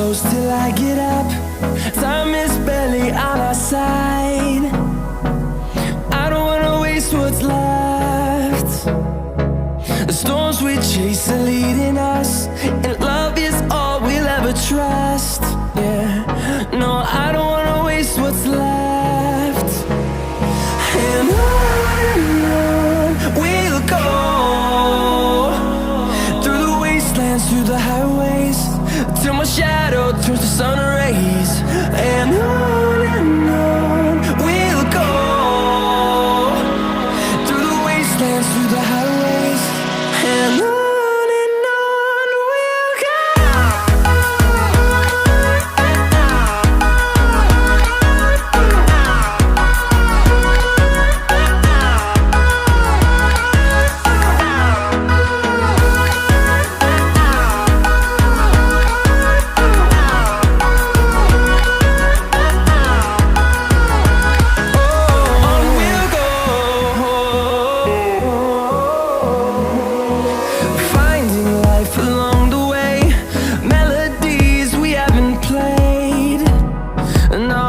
close till I get up. Time is barely on our side. I don't wanna waste what's left. The storms we chase are leading us, and love is all we'll ever trust. Yeah, no, I don't wanna waste what's left. And on we'll go, through the wastelands, through the highways, till my shadow turns to sun rays. And on we'll go, through the wastelands, through the highways, and on we'll go. No,